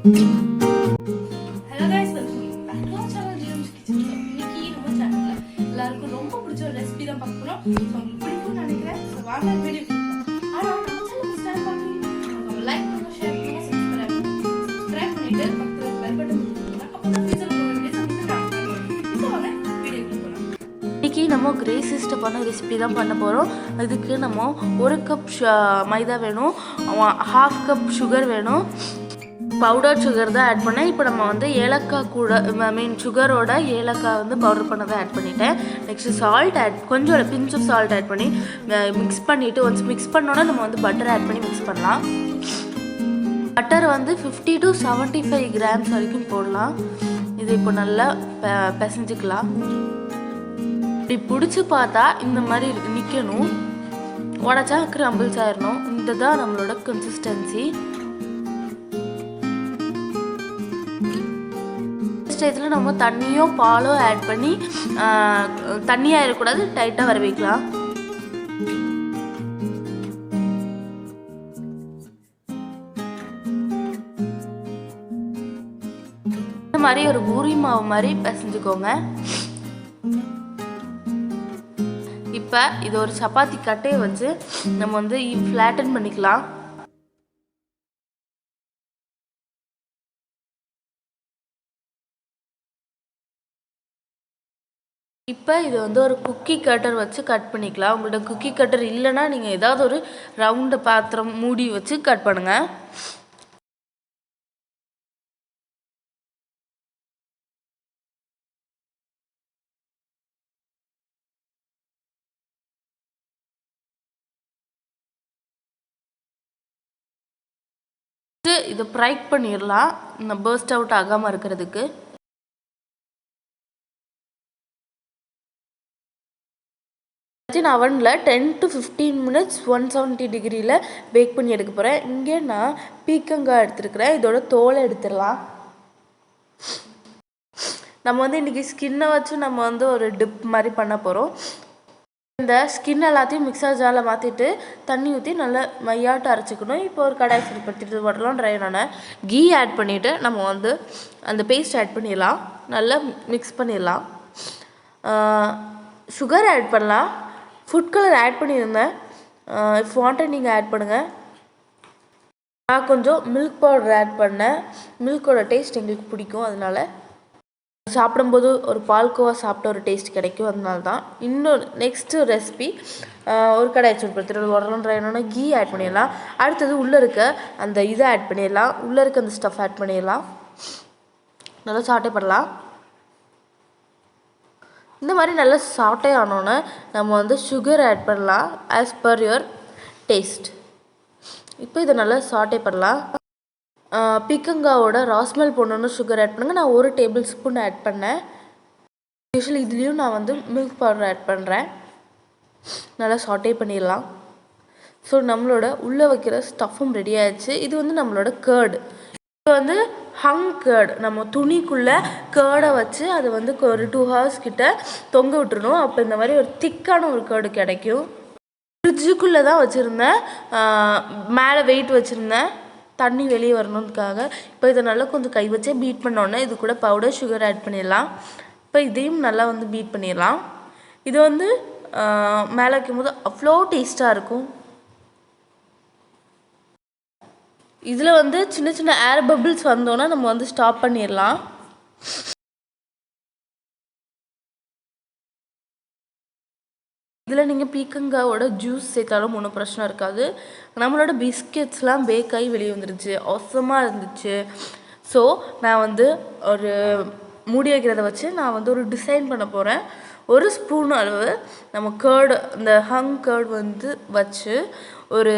Hello guys, welcome back to our channel. இன்னைக்கு நம்ம சேனல்ல எல்லாருக்கும் ரொம்ப பிடிச்ச ஒரு ரெசிபி தான் பார்க்க போறோம். உங்களுக்கு பிடிக்கும்னு நினைக்கிறேன். சோ வாங்க வீடியோ பார்க்கலாம். ஆனா நம்ம சேனல் ஸ்டார்ட் பண்ணி நம்ம லைக் பண்ணுங்க, ஷேர் பண்ணுங்க, சப்ஸ்கிரைப் பண்ணிட்டு பக்கத்துல பெல் பட்டன் கொடுங்க. அப்பதான் ஃபியூச்சர்ல போற வீடியோஸ் உங்களுக்கு காட்டும். இப்போ வாங்க வீடியோ பார்க்கலாம். இன்னைக்கு நம்ம கிரே சிஸ்டர் பண்ண ரெசிபி தான் பண்ண போறோம். அதுக்கு நம்ம 1 கப் மைதா வேணும், 1/2 கப் சுகர் வேணும். பவுடர் சுகர் தான் ஆட் பண்ணேன். இப்போ நம்ம வந்து ஏலக்காய் கூட சுகரோட ஏலக்காய் வந்து பவுடர் பண்ணதை ஆட் பண்ணிட்டேன். நெக்ஸ்ட்டு சால்ட் கொஞ்சம் பிஞ்ச் ஆஃப் சால்ட் ஆட் பண்ணி மிக்ஸ் பண்ணிவிட்டு ஒன்ஸ் மிக்ஸ் பண்ணோன்னா நம்ம வந்து பட்டர் ஆட் பண்ணி மிக்ஸ் பண்ணலாம். பட்டர் வந்து 50 to 75 கிராம்ஸ் வரைக்கும் போடலாம். இது இப்போ நல்லா பிசைஞ்சிக்கலாம். இப்படி பிடிச்சி பார்த்தா இந்த மாதிரி நிற்கணும், உடச்சா கிரம்பிள்ஸ் ஆயிடணும். இந்த தான் நம்மளோட கன்சிஸ்டன்சி. ஸ்டேஜில் நம்ம தண்ணியோ பாலோ ஆட் பண்ணி தண்ணியாக இருக்கக்கூடாது, டைட்டாக வர வைக்கலாம். இந்த மாதிரி ஒரு பூரி மாவு மாதிரி பிசைஞ்சுக்கோங்க. இப்போ இது ஒரு சப்பாத்தி கட்டையை வச்சு நம்ம வந்து ஃப்ளாட்டன் பண்ணிக்கலாம். இப்போ இது வந்து ஒரு குக்கி கட்டர் வச்சு கட் பண்ணிக்கலாம். உங்கள்ட்ட குக்கி கட்டர் இல்லைன்னா நீங்கள் ஏதாவது ஒரு ரவுண்டு பாத்திரம் மூடி வச்சு கட் பண்ணுங்கள். இதை ஃப்ரை பண்ணிடலாம், இந்த பர்ஸ்ட் அவுட் ஆகாமல் இருக்கிறதுக்கு. அவனில் 10 to 15 மினிட்ஸ் 170 டிகிரியில் பேக் பண்ணி எடுக்க போகிறேன். இங்கே நான் பீக்கங்காய் எடுத்துருக்கிறேன். இதோட தோலை எடுத்துடலாம். நம்ம வந்து இன்றைக்கி ஸ்கின்னை வச்சு நம்ம வந்து ஒரு டிப் மாதிரி பண்ண போகிறோம். இந்த ஸ்கின் எல்லாத்தையும் மிக்சர் ஜாரில் மாற்றிட்டு தண்ணி ஊற்றி நல்லா மையாட்டு அரைச்சிக்கணும். இப்போ ஒரு கடாய் சரிப்படுத்திட்டு வரலாம். ட்ரைனான கீ ஆட் பண்ணிவிட்டு நம்ம வந்து அந்த பேஸ்ட் ஆட் பண்ணிடலாம். நல்லா மிக்ஸ் பண்ணிடலாம். சுகர் ஆட் பண்ணலாம். ஃபுட் கலர் ஆட் பண்ணியிருந்தேன். இஃப் வாண்டட் நீங்கள் ஆட் பண்ணுங்கள். நான் கொஞ்சம் மில்க் பவுடர் ஆட் பண்ணேன். மில்கோட டேஸ்ட் எங்களுக்கு பிடிக்கும், அதனால் சாப்பிடும்போது ஒரு பால்கோவா சாப்பிட்ட ஒரு டேஸ்ட் கிடைக்கும், அதனால தான். இன்னொரு நெக்ஸ்ட்டு ரெசிபி, ஒரு கடாய் சூடுபடுத்திட்டு உடனே கீ ஆட் பண்ணிடலாம். அடுத்தது உள்ளே இருக்க அந்த இதை ஆட் பண்ணிடலாம். உள்ளே இருக்க அந்த ஸ்டஃப் ஆட் பண்ணிடலாம். நல்லா சாட்டை பண்ணலாம். இந்த மாதிரி நல்லா சாட்டே ஆனோன்னே நம்ம வந்து சுகர் ஆட் பண்ணலாம் ஆஸ் பர் யுவர் டேஸ்ட். இப்போ இதை நல்லா சாட்டே பண்ணலாம். பீக்கங்காவோட ராஸ்மெல் போடணுன்னு சுகர் ஆட் பண்ணுங்கள். நான் 1 டேபிள் ஸ்பூன் ஆட் பண்ணேன். யூஸ்வலி இதுலேயும் நான் வந்து மில்க் பவுடர் ஆட் பண்ணுறேன். நல்லா சாட்டே பண்ணிடலாம். ஸோ நம்மளோட உள்ளே வைக்கிற ஸ்டஃப்பும் ரெடி ஆகிடுச்சு. இது வந்து நம்மளோட கர்டு. இது வந்து ஹங் கர்டு. நம்ம துணிக்குள்ளே கேர்டை வச்சு அதை வந்து ஒரு 2 hours கிட்ட தொங்க விட்டுருணும். அப்போ இந்த மாதிரி ஒரு திக்கான ஒரு கேர்டு கிடைக்கும். ஃப்ரிட்ஜுக்குள்ளே தான் வச்சுருந்தேன், மேலே வெயிட் வச்சுருந்தேன் தண்ணி வெளியே வரணுன்றதுக்காக. இப்போ இதை நல்லா கொஞ்சம் கை வச்சே பீட் பண்ணோன்னே இது கூட பவுடர் சுகர் ஆட் பண்ணிடலாம். இப்போ இதையும் நல்லா வந்து பீட் பண்ணிடலாம். இது வந்து மேலே வைக்கும்போது அவ்வளோ டேஸ்ட்டாக இருக்கும். இதில் வந்து சின்ன சின்ன ஏர் பபிள்ஸ் வந்தோன்னா நம்ம வந்து ஸ்டாப் பண்ணிடலாம். இதில் நீங்கள் பீக்கங்காவோட ஜூஸ் சேர்த்தாலும் ஒன்றும் பிரச்சனை இருக்காது. நம்மளோட பிஸ்கெட்ஸ்லாம் பேக் ஆகி வெளியே வந்துருச்சு, அவசரமாக இருந்துச்சு. ஸோ நான் வந்து ஒரு மூடி வைக்கிறத வச்சு நான் வந்து ஒரு டிசைன் பண்ண போகிறேன். 1 ஸ்பூன் அளவு நம்ம கேர்டு, இந்த ஹங் கேர்டு வந்து வச்சு ஒரு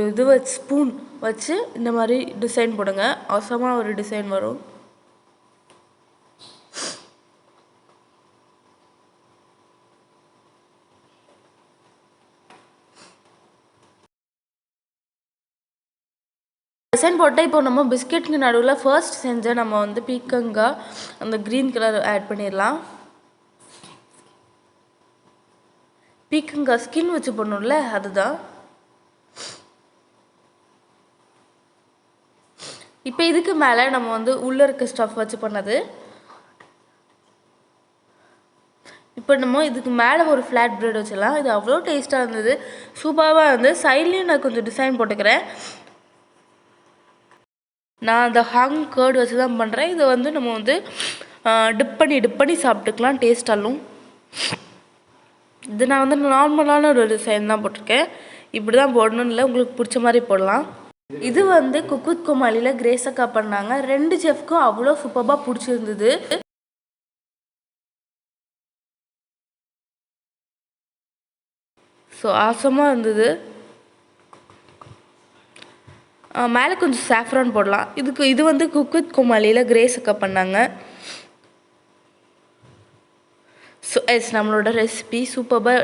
இது வச்சு ஸ்பூன் வச்சு இந்த மாதிரி டிசைன் போடுங்க. அவசரமாக ஒரு டிசைன் வரும். டிசைன் போட்டால் இப்போ நம்ம பிஸ்கெட்டுக்கு நடுவில் ஃபர்ஸ்ட் செஞ்ச நம்ம வந்து பீக்கங்காய் அந்த க்ரீன் கலர் ஆட் பண்ணிடலாம். பீக்கங்காய் ஸ்கின் வச்சு பண்ணணும்ல, அதுதான். இப்போ இதுக்கு மேலே நம்ம வந்து உள்ளே இருக்க ஸ்டஃப் வச்சு பண்ணது. இப்போ நம்ம இதுக்கு மேலே ஒரு ஃப்ளாட் பிரெட் வச்சிடலாம். இது அவ்வளோ டேஸ்ட்டாக இருந்தது, சூப்பராக இருந்து. சைட்லேயும் நான் கொஞ்சம் டிசைன் போட்டுக்கிறேன். நான் அந்த ஹங் கர்ட் வச்சு தான் பண்ணுறேன். இதை வந்து நம்ம வந்து டிப் பண்ணி சாப்பிட்டுக்கலாம் டேஸ்டாலும். இது நான் வந்து நார்மலான ஒரு டிசைன் தான் போட்டிருக்கேன். இப்படி தான் போடணும்னு இல்லை, உங்களுக்கு பிடிச்ச மாதிரி போடலாம். இது வந்து குக் வித் கோமாளியில் கிரேஸ் அக்கா பண்ணாங்க. 2 செஃப்க்கும் அவ்வளோ சூப்பராக பிடிச்சிருந்தது. ஸோ ஆசமாக இருந்தது. மேலே கொஞ்சம் சாஃப்ரான் போடலாம். இது வந்து குக் வித் கோமாளியில் கிரேஸ் அக்கா பண்ணாங்க. ஸோ நம்மளோட ரெசிபி சூப்பராக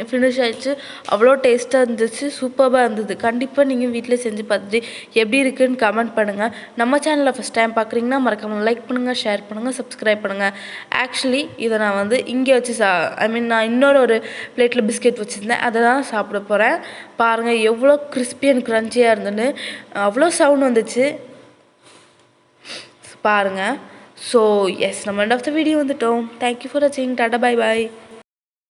ஃபினிஷ் ஆகிடுச்சு. அவ்வளோ டேஸ்ட்டாக இருந்துச்சு, சூப்பராக இருந்தது. கண்டிப்பாக நீங்கள் வீட்டில் செஞ்சு பார்த்துட்டு எப்படி இருக்குதுன்னு கமெண்ட் பண்ணுங்கள். நம்ம சேனலில் ஃபஸ்ட் டைம் பார்க்குறீங்கன்னா மறக்காமல் லைக் பண்ணுங்கள், ஷேர் பண்ணுங்கள், சப்ஸ்கிரைப் பண்ணுங்கள். ஆக்சுவலி இதை நான் வந்து இங்கே வச்சு நான் இன்னொரு ஒரு பிளேட்டில் பிஸ்கெட் வச்சுருந்தேன், அதை தான் சாப்பிட போகிறேன். பாருங்கள் எவ்வளோ கிறிஸ்பி அண்ட் க்ரன்ச்சியாக இருந்துன்னு, அவ்வளோ சவுண்ட் வந்துச்சு பாருங்கள். ஸோ எஸ், நம்ம எண்ட் ஆஃப் த வீடியோ வந்துட்டோம். தேங்க்யூ ஃபார் வாட்சிங். Tata, bye bye.